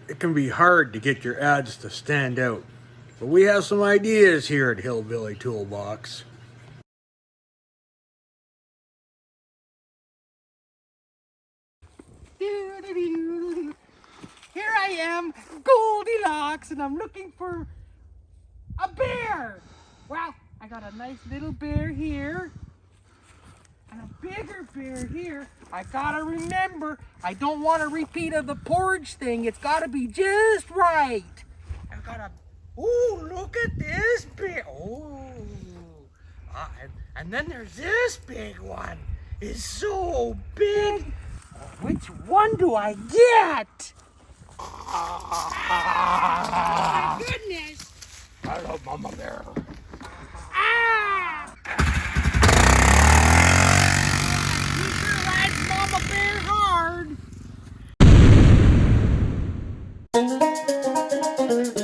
it can be hard to get your ads to stand out. But we have some ideas here at HillBilly ToolBox. Here I am, Goldilocks, and I'm looking for a bear. Well, I got a nice little bear here and a bigger bear here. I gotta remember, I don't want a repeat of the porridge thing. It's gotta be just right. I gotta, ooh, look at this bear. Oh, and then there's this big one. It's so big. Which one do I get? Oh my goodness! I love Mama Bear. Ah! You sure likes Mama Bear hard.